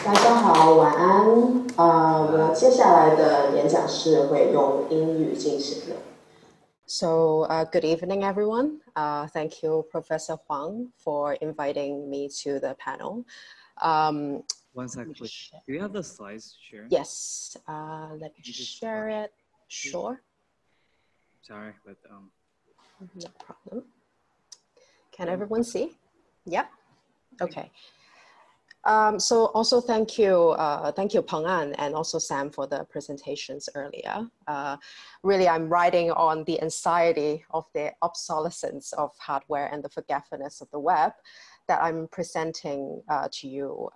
大家好，晚安。我接下来的演讲是会用英语进行的。So, good evening, everyone. Thank you, Professor Huang, for inviting me to the panel. One sec, please. Do you have the slides sharing? Yes. Let me share it. Sure. Sorry, but no problem. Can everyone see? Yep. Okay. So also thank you Peng An and also Sam for the presentations earlier. Really, I'm writing on the anxiety of the obsolescence of hardware and the forgetfulness of the web that I'm presenting to you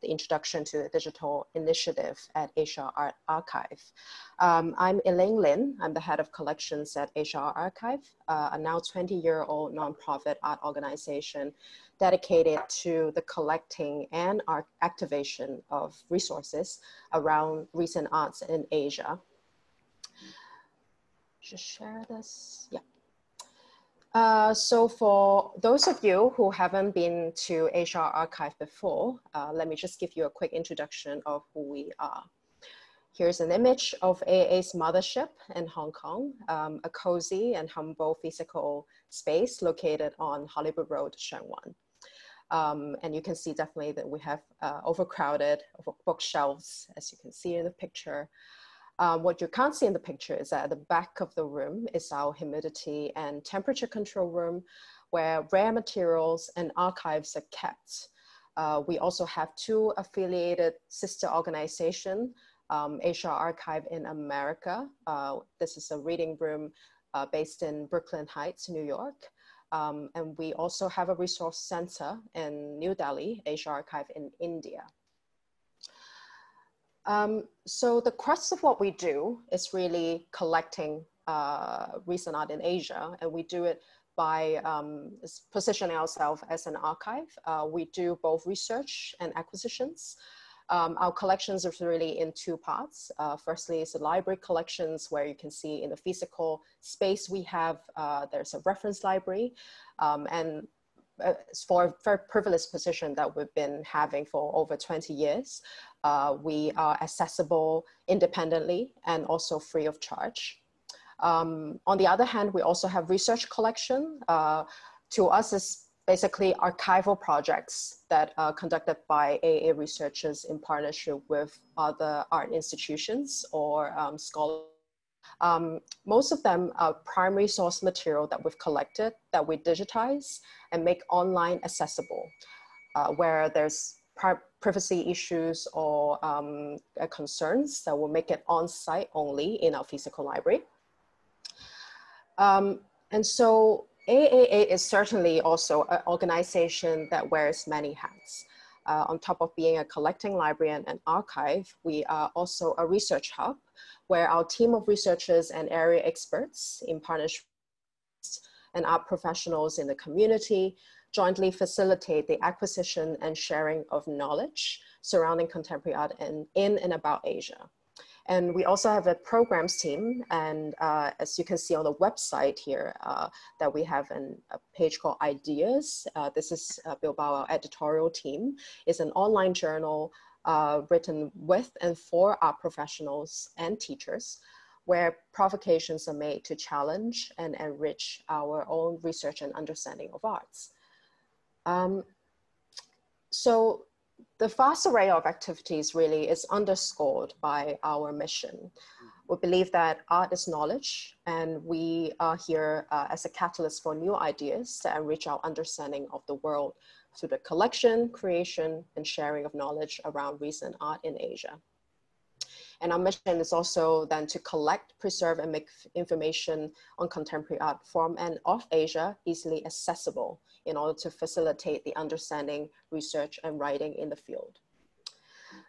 the introduction to the digital initiative at Asia Art Archive. I'm Elaine Lin. I'm the head of collections at Asia Art Archive, a now 20-year-old nonprofit art organization dedicated to the collecting and art activation of resources around recent arts in Asia. Just share this, yeah. So for those of you who haven't been to Asia Archive before, let me just give you a quick introduction of who we are. Here's an image of AA's mothership in Hong Kong, a cozy and humble physical space located on Hollywood Road, Sheung Wan. And you can see definitely that we have overcrowded bookshelves, as you can see in the picture. What you can't see in the picture is that at the back of the room is our humidity and temperature control room, where rare materials and archives are kept. We also have two affiliated sister organizations, Asia Archive in America. This is a reading room based in Brooklyn Heights, New York. And we also have a resource center in New Delhi, Asia Archive in India. So the crux of what we do is really collecting recent art in Asia, and we do it by positioning ourselves as an archive. We do both research and acquisitions. Our collections are really in two parts. Firstly, is the library collections, where you can see in the physical space we have, there's a reference library, and for a very privileged position that we've been having for over 20 years. We are accessible independently and also free of charge. On the other hand, we also have research collection. To us, it's basically archival projects that are conducted by AA researchers in partnership with other art institutions or scholars. Most of them are primary source material that we've collected, that we digitize and make online accessible, where there's privacy issues or concerns that will make it on-site only in our physical library. And so AAA is certainly also an organization that wears many hats. On top of being a collecting library and an archive, we are also a research hub, where our team of researchers and area experts in partnership and art professionals in the community jointly facilitate the acquisition and sharing of knowledge surrounding contemporary art in and about Asia. And we also have a programs team, and as you can see on the website here, that we have a page called Ideas. This is built by our editorial team. It's an online journal written with and for art professionals and teachers, where provocations are made to challenge and enrich our own research and understanding of arts. So the vast array of activities really is underscored by our mission. We believe that art is knowledge, and we are here as a catalyst for new ideas to enrich our understanding of the world through the collection, creation, and sharing of knowledge around recent art in Asia. And our mission is also then to collect, preserve, and make information on contemporary art from and of Asia easily accessible in order to facilitate the understanding, research, and writing in the field.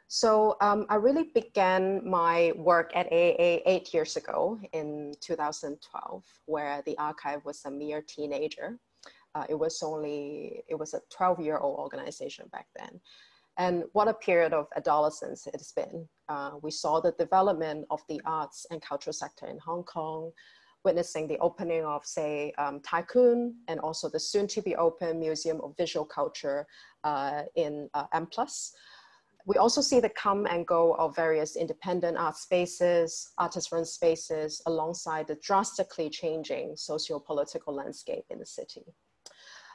So I really began my work at AAA 8 years ago in 2012, where the archive was a mere teenager. It was a 12-year-old organization back then. And what a period of adolescence it's been. We saw the development of the arts and cultural sector in Hong Kong, witnessing the opening of, say, Tycoon, and also the soon-to-be-open Museum of Visual Culture in M+. We also see the come and go of various independent art spaces, artist-run spaces, alongside the drastically changing socio-political landscape in the city.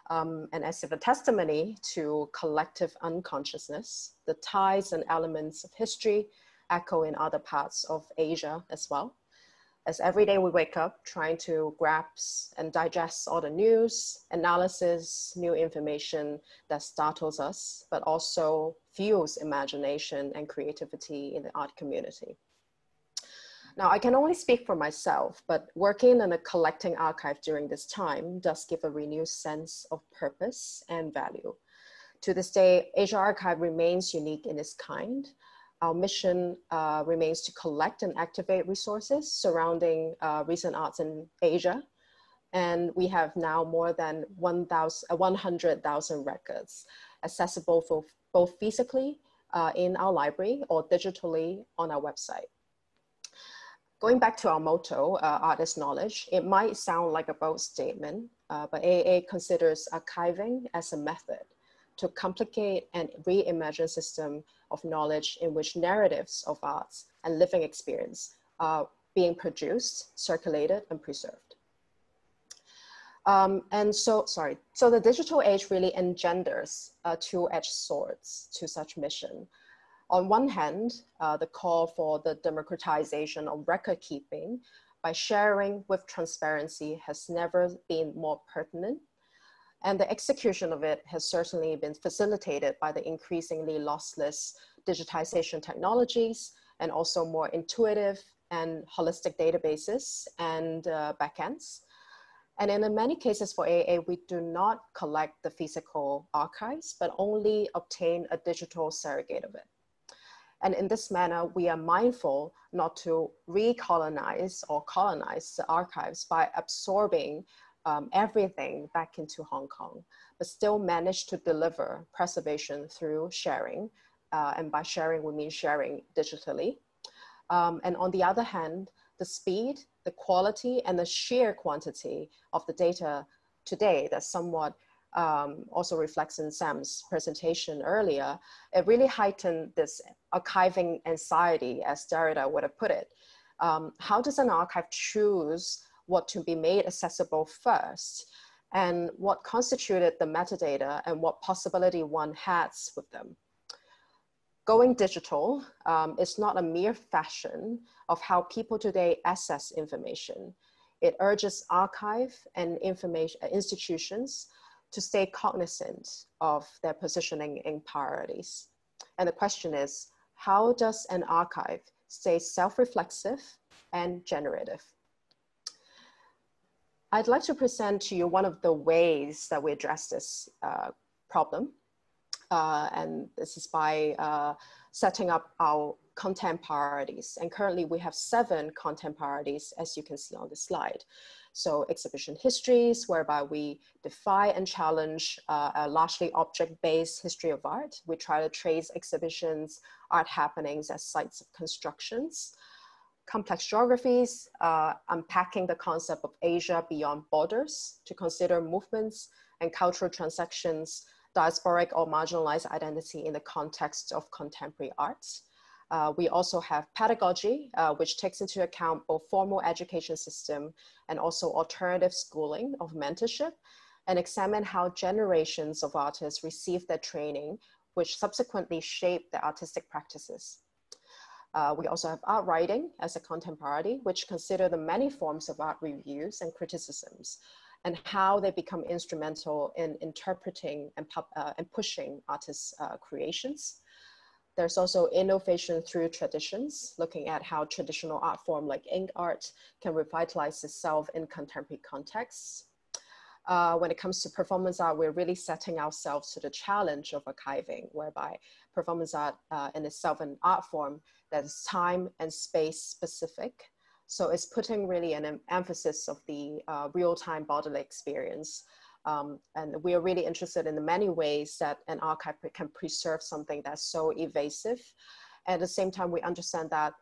And as if a testimony to collective unconsciousness, the ties and elements of history echo in other parts of Asia as well. As every day we wake up trying to grasp and digest all the news, analysis, new information that startles us, but also fuels imagination and creativity in the art community. Now, I can only speak for myself, but working in a collecting archive during this time does give a renewed sense of purpose and value. To this day, Asia Archive remains unique in its kind. Our mission remains to collect and activate resources surrounding recent arts in Asia. And we have now more than 100,000 records accessible for both physically in our library or digitally on our website. Going back to our motto, art is knowledge, it might sound like a bold statement, but AAA considers archiving as a method to complicate and reimagine system of knowledge in which narratives of arts and living experience are being produced, circulated, and preserved. So the digital age really engenders two-edged swords to such mission. On one hand, the call for the democratization of record keeping by sharing with transparency has never been more pertinent. And the execution of it has certainly been facilitated by the increasingly lossless digitization technologies and also more intuitive and holistic databases and backends. And in many cases for AA, we do not collect the physical archives, but only obtain a digital surrogate of it. And in this manner, we are mindful not to recolonize or colonize the archives by absorbing everything back into Hong Kong, but still manage to deliver preservation through sharing. And by sharing, we mean sharing digitally. And on the other hand, the speed, the quality, and the sheer quantity of the data today that somewhat also reflects in Sam's presentation earlier, it really heightened this archiving anxiety, as Derrida would have put it. How does an archive choose what to be made accessible first, and what constituted the metadata and what possibility one has with them? Going digital is not a mere fashion of how people today access information. It urges archive and information institutions to stay cognizant of their positioning in priorities. And the question is, how does an archive stay self-reflexive and generative? I'd like to present to you one of the ways that we address this problem. And this is by setting up our content priorities. And currently we have 7 content priorities, as you can see on the slide. So exhibition histories, whereby we defy and challenge a largely object-based history of art. We try to trace exhibitions, art happenings as sites of constructions. Complex geographies, unpacking the concept of Asia beyond borders to consider movements and cultural transactions, diasporic or marginalized identity in the context of contemporary arts. We also have pedagogy, which takes into account both formal education system and also alternative schooling of mentorship, and examine how generations of artists receive their training, which subsequently shape their artistic practices. We also have art writing as a content priority, which consider the many forms of art reviews and criticisms, and how they become instrumental in interpreting and pushing artists' creations. There's also innovation through traditions, looking at how traditional art form like ink art can revitalize itself in contemporary contexts. When it comes to performance art, we're really setting ourselves to the challenge of archiving, whereby performance art in itself an art form that is time and space specific. So it's putting really an emphasis of the real-time bodily experience. And we are really interested in the many ways that an archive can preserve something that's so evasive. At the same time, we understand that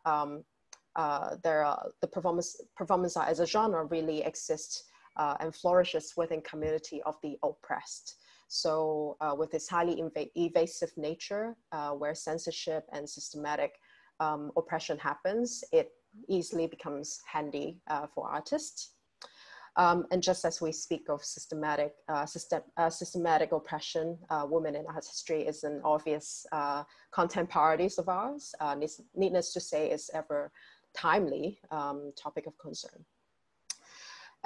the performance art as a genre really exists and flourishes within community of the oppressed. So with its highly evasive nature, where censorship and systematic oppression happens, it easily becomes handy for artists. And just as we speak of systematic oppression, women in art history is an obvious content priorities of ours. Needless to say, is ever timely topic of concern.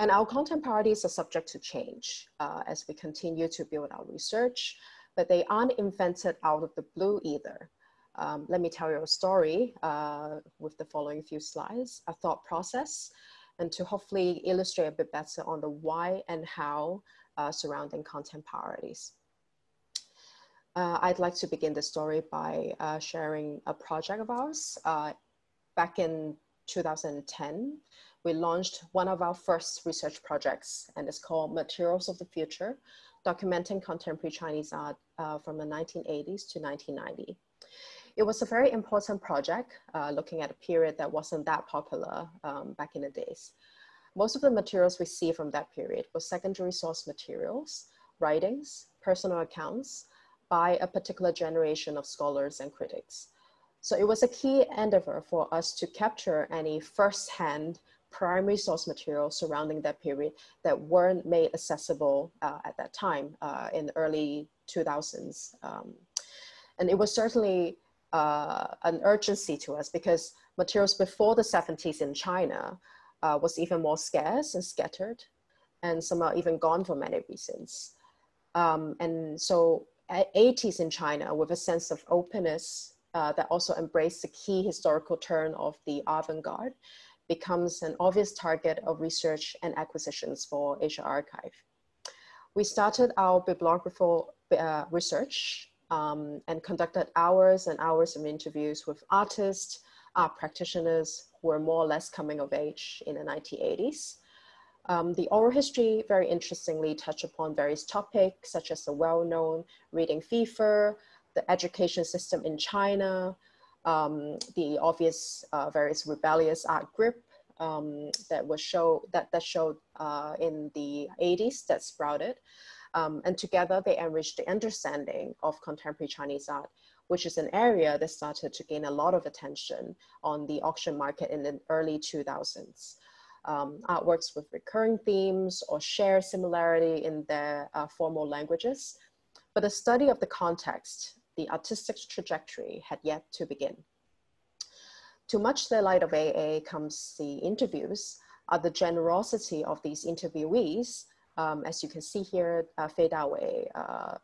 And our content priorities are subject to change as we continue to build our research, but they aren't invented out of the blue either. Let me tell you a story with the following few slides, a thought process, and to hopefully illustrate a bit better on the why and how surrounding content priorities. I'd like to begin the story by sharing a project of ours. Back in 2010, we launched one of our first research projects, and it's called Materials of the Future, documenting contemporary Chinese art from the 1980s to 1990. It was a very important project, looking at a period that wasn't that popular back in the days. Most of the materials we see from that period were secondary source materials, writings, personal accounts by a particular generation of scholars and critics. So it was a key endeavor for us to capture any first-hand primary source materials surrounding that period that weren't made accessible at that time in the early 2000s. And it was certainly an urgency to us because materials before the 70s in China was even more scarce and scattered, and some are even gone for many reasons. And so 80s in China, with a sense of openness that also embraced the key historical turn of the avant-garde, becomes an obvious target of research and acquisitions for Asia Archive. We started our bibliographical research and conducted hours and hours of interviews with artists, art practitioners who were more or less coming of age in the 1980s. The oral history, very interestingly, touched upon various topics such as the well-known reading fever, the education system in China, the obvious various rebellious art grip that showed in the 80s that sprouted. And together they enriched the understanding of contemporary Chinese art, which is an area that started to gain a lot of attention on the auction market in the early 2000s. Artworks with recurring themes or shared similarity in their formal languages. But the study of the context, the artistic trajectory, had yet to begin. To much the light of AA comes the interviews, the generosity of these interviewees, as you can see here, Fei Dawei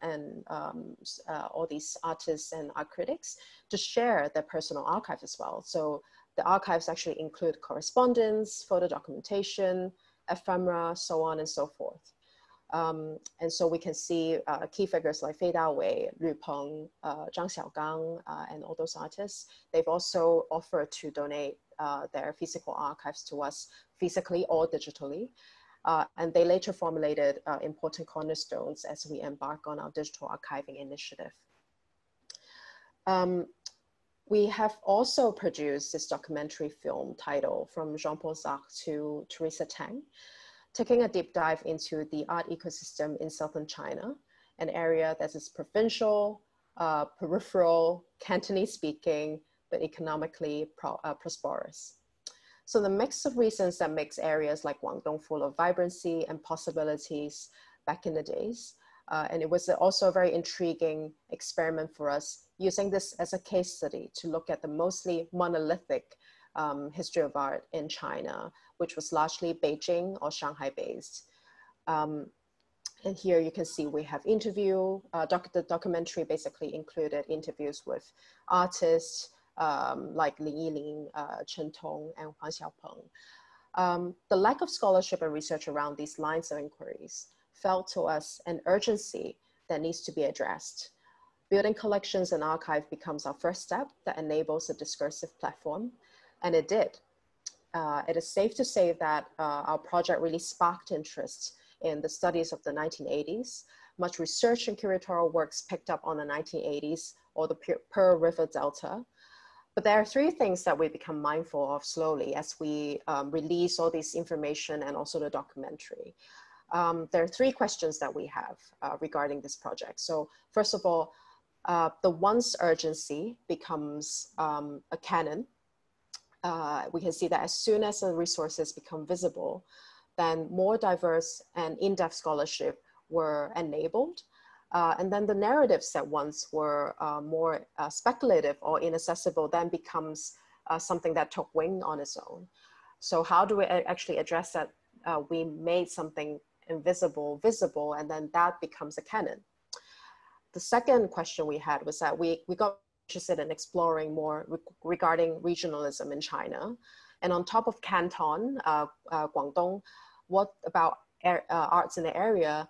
and all these artists and art critics, to share their personal archive as well. So the archives actually include correspondence, photo documentation, ephemera, so on and so forth. And so we can see key figures like Fei Dawei, Lü Peng, Zhang Xiaogang, and all those artists. They've also offered to donate their physical archives to us, physically or digitally. And they later formulated important cornerstones as we embark on our digital archiving initiative. We have also produced this documentary film titled From Jean-Paul Sartre to Teresa Tang, taking a deep dive into the art ecosystem in southern China, an area that is provincial, peripheral, Cantonese speaking, but economically prosperous. So the mix of reasons that makes areas like Guangdong full of vibrancy and possibilities back in the days. And it was also a very intriguing experiment for us, using this as a case study to look at the mostly monolithic history of art in China, which was largely Beijing or Shanghai based. And here you can see we have the documentary basically included interviews with artists like Elaine Lin, Chen Tong, and Huang Xiaopeng. The lack of scholarship and research around these lines of inquiries felt to us an urgency that needs to be addressed. Building collections and archive becomes our first step that enables a discursive platform, and it did. It is safe to say that our project really sparked interest in the studies of the 1980s. Much research and curatorial works picked up on the 1980s or the Pearl River Delta. But there are three things that we become mindful of slowly as we release all this information and also the documentary. there are three questions that we have regarding this project. So first of all, the once urgency becomes a canon. We can see that as soon as the resources become visible, then more diverse and in-depth scholarship were enabled. And then the narratives that once were more speculative or inaccessible then becomes something that took wing on its own. So how do we actually address that? We made something invisible visible, and then that becomes a canon. The second question we had was that we got interested in exploring more regarding regionalism in China. And on top of Canton, Guangdong, what about arts in the area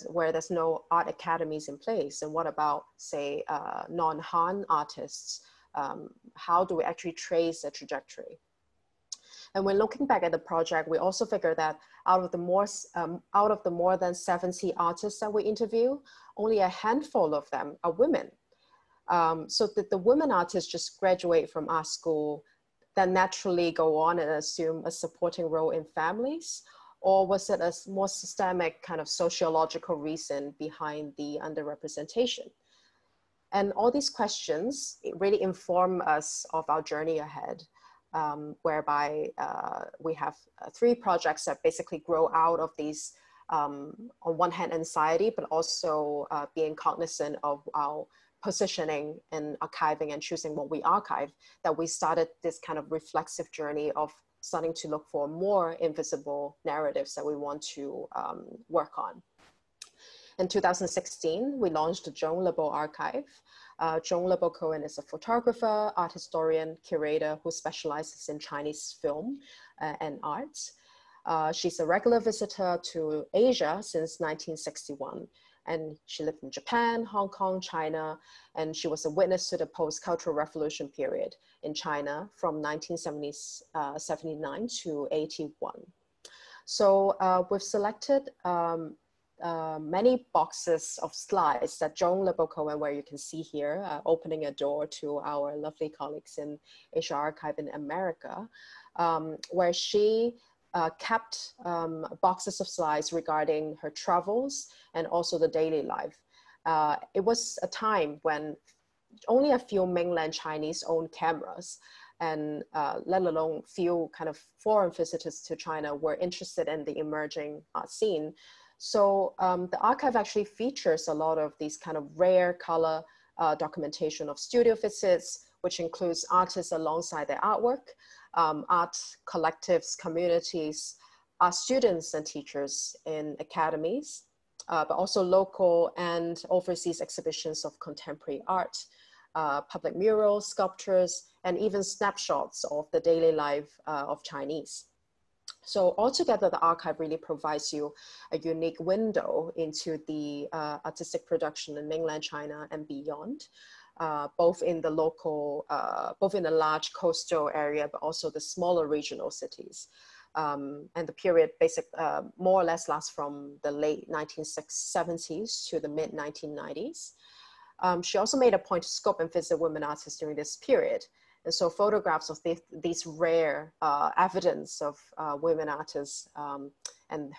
where there's no art academies in place? And what about, say, non-Han artists? How do we actually trace the trajectory? And when looking back at the project, we also figured that out of the more than 70 artists that we interview, only a handful of them are women. So did the women artists just graduate from art school, then naturally go on and assume a supporting role in families? Or was it a more systemic kind of sociological reason behind the underrepresentation? And all these questions really inform us of our journey ahead, whereby we have three projects that basically grow out of these, on one hand, anxiety, but also being cognizant of our positioning and archiving and choosing what we archive, that we started this kind of reflexive journey of starting to look for more invisible narratives that we want to work on. In 2016, we launched the Joan Lebeau Archive. Joan Lebeau Cohen is a photographer, art historian, curator who specializes in Chinese film and arts. She's a regular visitor to Asia since 1961. And she lived in Japan, Hong Kong, China, and she was a witness to the post-Cultural Revolution period in China from 1979 to 81. So we've selected many boxes of slides that Joan Lebeau Cohen, where you can see here, opening a door to our lovely colleagues in Asia Archive in America, where she kept boxes of slides regarding her travels and also the daily life. It was a time when only a few mainland Chinese owned cameras, and let alone few kind of foreign visitors to China were interested in the emerging art scene. So the archive actually features a lot of these kind of rare color documentation of studio visits, which includes artists alongside their artwork, art collectives, communities, art students and teachers in academies, but also local and overseas exhibitions of contemporary art, public murals, sculptures, and even snapshots of the daily life of Chinese. So altogether, the archive really provides you a unique window into the artistic production in mainland China and beyond, both in the local, both in the large coastal area, but also the smaller regional cities. And the period more or less lasts from the late 1970s to the mid 1990s. She also made a point to scope and visit women artists during this period. And so photographs of these rare evidence of women artists and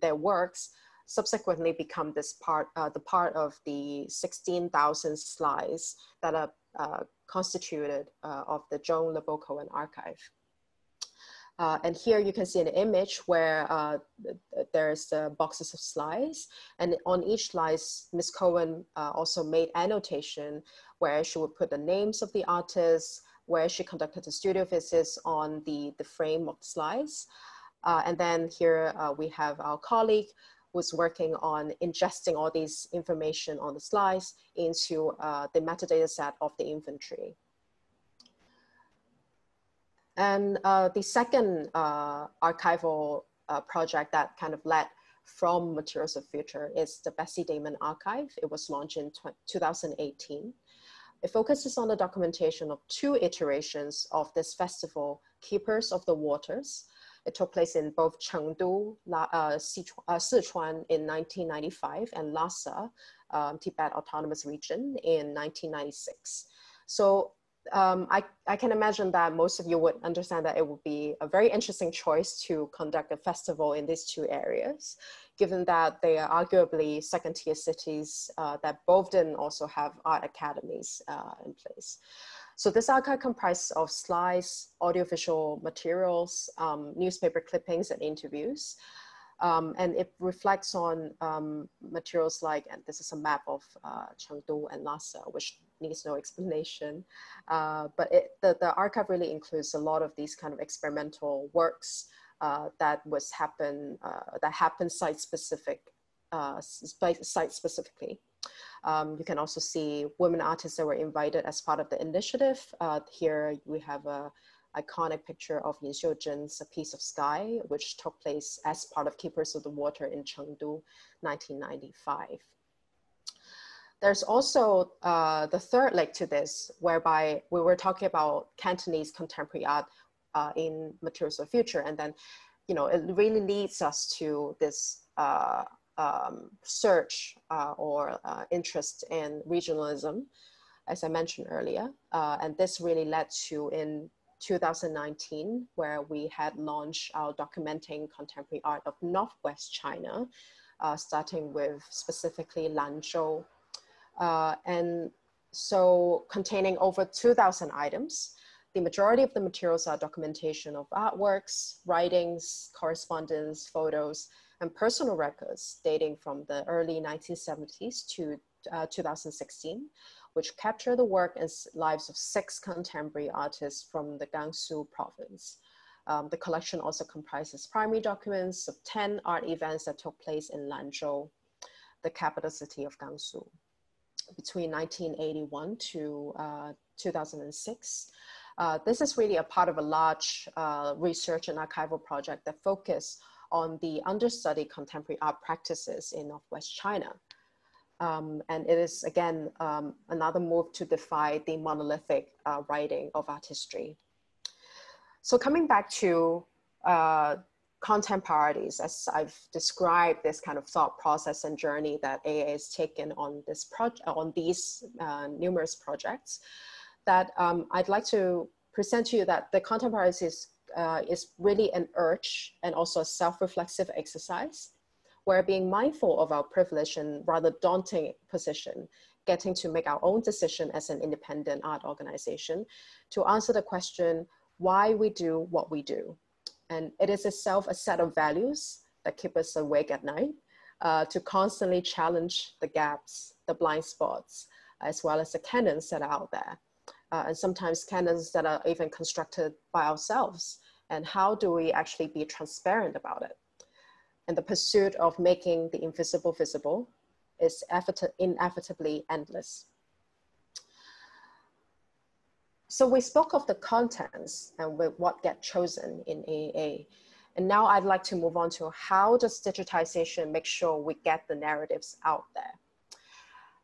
their works subsequently become this the part of the 16,000 slides that are constituted of the Joan Lebeau Cohen archive. And here you can see an image where there's boxes of slides, and on each slide, Ms. Cohen also made annotation where she would put the names of the artists, where she conducted the studio visits on the frame of the slides. And then here we have our colleague who's working on ingesting all these information on the slides into the metadata set of the inventory. And the second archival project that kind of led from Materials of Future is the Bessie Damon Archive. It was launched in 2018. It focuses on the documentation of two iterations of this festival, Keepers of the Waters. It took place in both Chengdu, Sichuan in 1995, and Lhasa, Tibet Autonomous Region in 1996. So I can imagine that most of you would understand that it would be a very interesting choice to conduct a festival in these two areas, given that they are arguably second-tier cities that both didn't also have art academies in place. So this archive comprises of slides, audiovisual materials, newspaper clippings and interviews. And it reflects on materials like, and this is a map of Chengdu and Lhasa, which needs no explanation. But the archive really includes a lot of these kind of experimental works that happen site-specifically. You can also see women artists that were invited as part of the initiative. Here we have a iconic picture of Yin Xiuzhen's A Piece of Sky, which took place as part of Keepers of the Water in Chengdu, 1995. There's also the third leg to this, whereby we were talking about Cantonese contemporary art in Materials of the Future. And then, you know, it really leads us to this search or interest in regionalism, as I mentioned earlier. And this really led to, in 2019, where we had launched our Documenting Contemporary Art of Northwest China, starting with specifically Lanzhou. And so containing over 2,000 items. The majority of the materials are documentation of artworks, writings, correspondence, photos, and personal records dating from the early 1970s to 2016, which capture the work and lives of 6 contemporary artists from the Gansu province. The collection also comprises primary documents of 10 art events that took place in Lanzhou, the capital city of Gansu, between 1981 to 2006. This is really a part of a large research and archival project that focus on the understudied contemporary art practices in Northwest China. And it is, again, another move to defy the monolithic writing of art history. So coming back to content priorities, as I've described this kind of thought process and journey that AA has taken on this these numerous projects, that I'd like to present to you that the content priorities is really an urge and also a self-reflexive exercise, where being mindful of our privilege and rather daunting position, getting to make our own decision as an independent art organization to answer the question, why we do what we do. And it is itself a set of values that keep us awake at night, to constantly challenge the gaps, the blind spots, as well as the canons that are out there. And sometimes canons that are even constructed by ourselves. And how do we actually be transparent about it? And the pursuit of making the invisible visible is inevitably endless. So we spoke of the contents and what get chosen in AA. And now I'd like to move on to how does digitization make sure we get the narratives out there?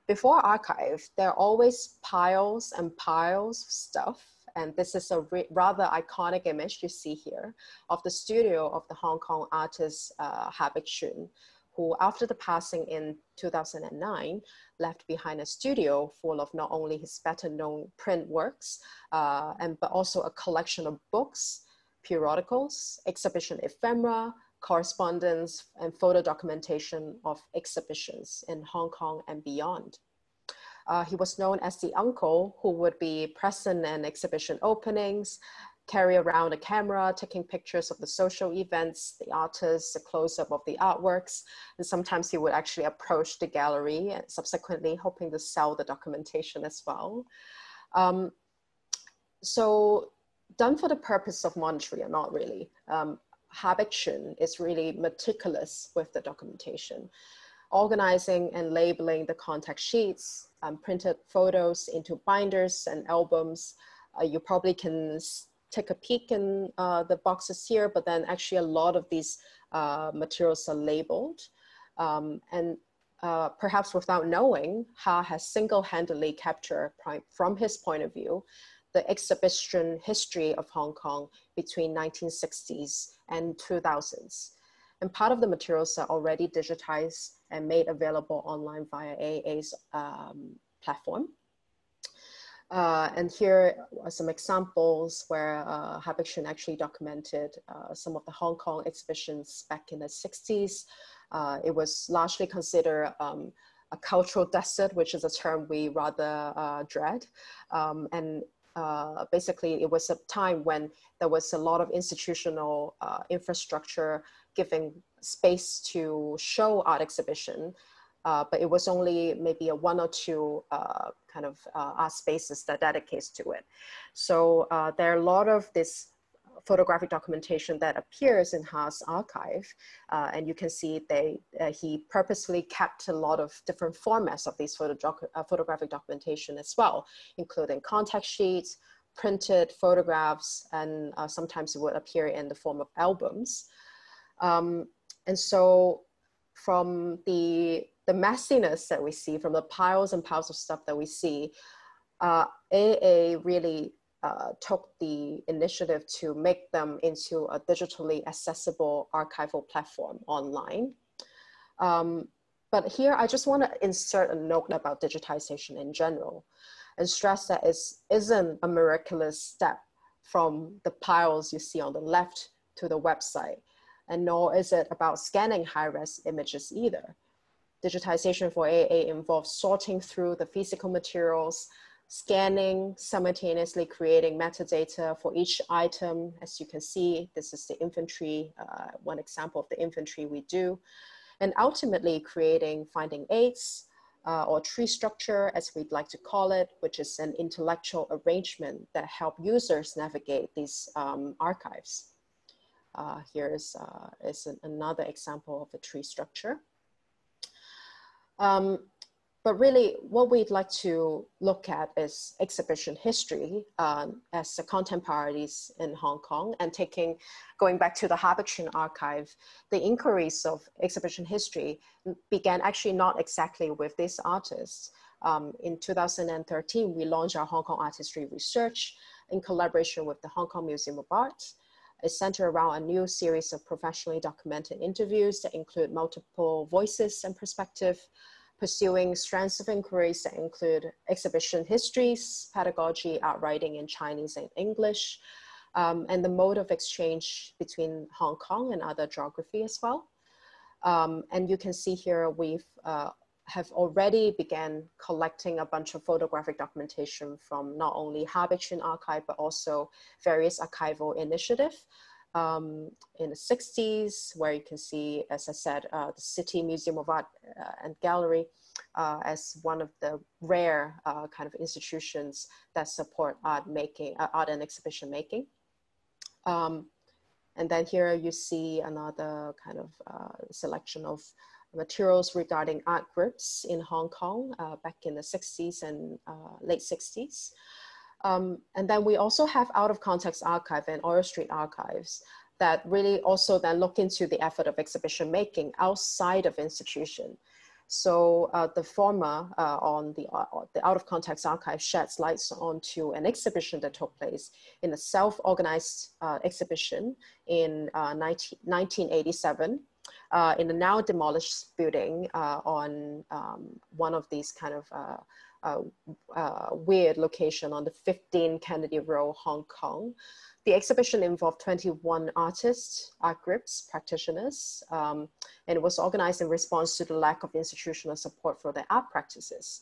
Before archive, there are always piles and piles of stuff. And this is a rather iconic image you see here of the studio of the Hong Kong artist Habik Shun, who after the passing in 2009, left behind a studio full of not only his better known print works, but also a collection of books, periodicals, exhibition ephemera, correspondence, and photo documentation of exhibitions in Hong Kong and beyond. He was known as the uncle who would be present in exhibition openings, carry around a camera, taking pictures of the social events, the artists, the close-up of the artworks, and sometimes he would actually approach the gallery and subsequently hoping to sell the documentation as well. So done for the purpose of monetary or not really, Habik Shun is really meticulous with the documentation, organizing and labeling the contact sheets, printed photos into binders and albums. You probably can take a peek in the boxes here, but then actually a lot of these materials are labeled. And perhaps without knowing, Ha has single-handedly captured, from his point of view, the exhibition history of Hong Kong between 1960s and 2000s. And part of the materials are already digitized and made available online via AA's platform. And here are some examples where Habik actually documented some of the Hong Kong exhibitions back in the 60s. It was largely considered a cultural desert, which is a term we rather dread. And basically, it was a time when there was a lot of institutional infrastructure giving space to show art exhibition. But it was only maybe a one or two kind of art spaces that dedicates to it. So there are a lot of this photographic documentation that appears in Ha's archive. And you can see he purposely kept a lot of different formats of these photographic documentation as well, including contact sheets, printed photographs, and sometimes it would appear in the form of albums. And so from the messiness that we see, from the piles and piles of stuff that we see, AA really took the initiative to make them into a digitally accessible archival platform online. But here I just want to insert a note about digitization in general and stress that it isn't a miraculous step from the piles you see on the left to the website, and nor is it about scanning high-res images either. Digitization for AA involves sorting through the physical materials, scanning, simultaneously creating metadata for each item. As you can see, this is the inventory, one example of the inventory we do, and ultimately creating finding aids or tree structure, as we'd like to call it, which is an intellectual arrangement that help users navigate these archives. Here is another example of a tree structure. But really, what we'd like to look at is exhibition history as the content priorities in Hong Kong, and going back to the Habik archive, the inquiries of exhibition history began actually not exactly with these artists. In 2013, we launched our Hong Kong art history research in collaboration with the Hong Kong Museum of Art. It's centered around a new series of professionally documented interviews that include multiple voices and perspective, pursuing strands of inquiries that include exhibition histories, pedagogy, art writing in Chinese and English, and the mode of exchange between Hong Kong and other geography as well. And you can see here we've have already began collecting a bunch of photographic documentation from not only Habik archive, but also various archival initiatives in the 60s, where you can see, as I said, the City Museum of Art and Gallery as one of the rare kind of institutions that support art and exhibition making. And then here you see another kind of selection of materials regarding art groups in Hong Kong back in the 60s and late 60s. And then we also have out of context archive and Oil Street archives that really also then look into the effort of exhibition making outside of institution. So the former on the out of context archive sheds lights onto an exhibition that took place in a self-organized exhibition in 1987 in a now demolished building on one of these kind of weird location on the 15 Kennedy Road, Hong Kong. The exhibition involved 21 artists, art groups, practitioners, and it was organized in response to the lack of institutional support for their art practices.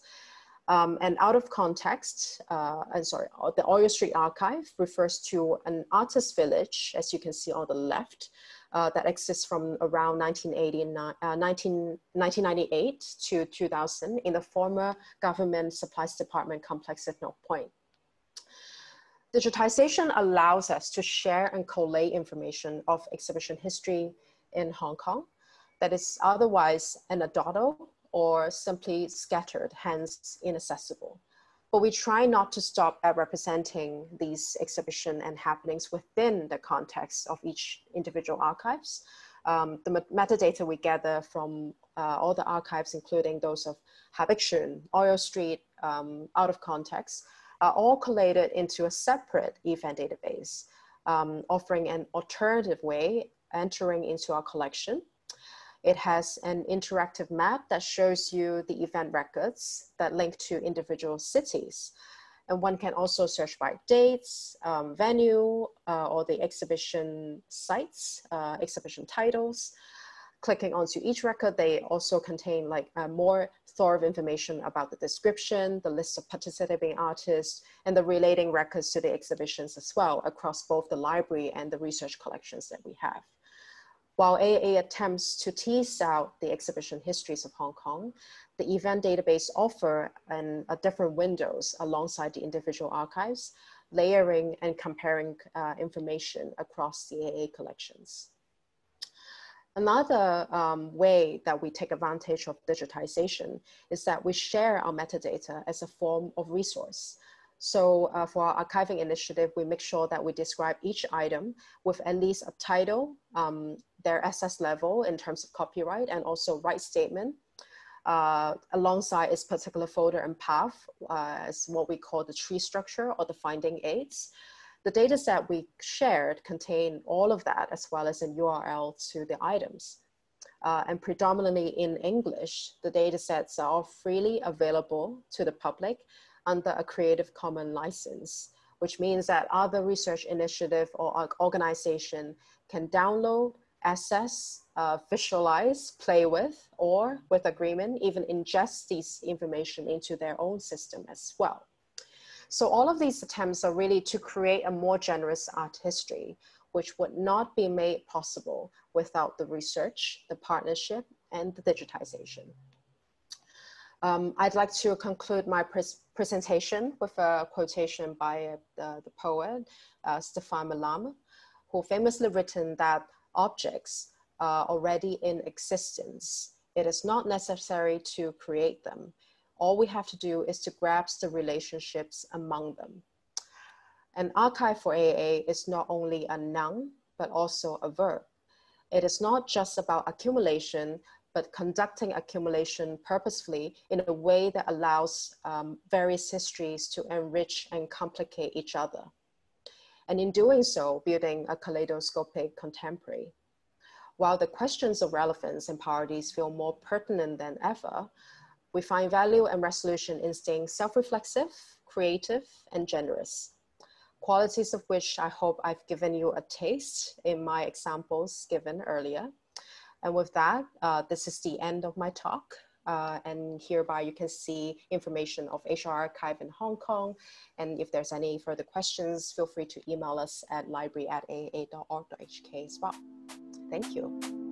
And out of context, the Oil Street Archive refers to an artist village, as you can see on the left, that exists from around 1998 to 2000 in the former Government Supplies Department complex at North Point. Digitization allows us to share and collate information of exhibition history in Hong Kong that is otherwise anecdotal or simply scattered, hence inaccessible. But we try not to stop at representing these exhibition and happenings within the context of each individual archives. The metadata we gather from all the archives, including those of Habik, Oil Street, out of context, are all collated into a separate event database, offering an alternative way entering into our collection. It has an interactive map that shows you the event records that link to individual cities. And one can also search by dates, venue, or the exhibition sites, exhibition titles. Clicking onto each record, they also contain like more thorough information about the description, the list of participating artists, and the relating records to the exhibitions as well across both the library and the research collections that we have. While AAA attempts to tease out the exhibition histories of Hong Kong, the event database offer a different windows alongside the individual archives, layering and comparing information across the AAA collections. Another way that we take advantage of digitization is that we share our metadata as a form of resource. So for our archiving initiative, we make sure that we describe each item with at least a title, their SS level in terms of copyright, and also right statement, alongside its particular folder and path as what we call the tree structure or the finding aids. The data set we shared contain all of that, as well as a URL to the items. And predominantly in English, the data sets are all freely available to the public under a Creative Commons license, which means that other research initiative or organization can download, access, visualize, play with, or with agreement, even ingest these information into their own system as well. So all of these attempts are really to create a more generous art history, which would not be made possible without the research, the partnership, and the digitization. I'd like to conclude my presentation with a quotation by the poet, Stéphane Mallarmé, who famously written that objects are already in existence. It is not necessary to create them. All we have to do is to grasp the relationships among them. An archive for AA is not only a noun, but also a verb. It is not just about accumulation, but conducting accumulation purposefully in a way that allows various histories to enrich and complicate each other. And in doing so, building a kaleidoscopic contemporary. While the questions of relevance and priorities feel more pertinent than ever, we find value and resolution in staying self-reflexive, creative, and generous. Qualities of which I hope I've given you a taste in my examples given earlier. And with that, this is the end of my talk. And hereby you can see information of HR Archive in Hong Kong. And if there's any further questions, feel free to email us at library@aa.org.hk as well. Thank you.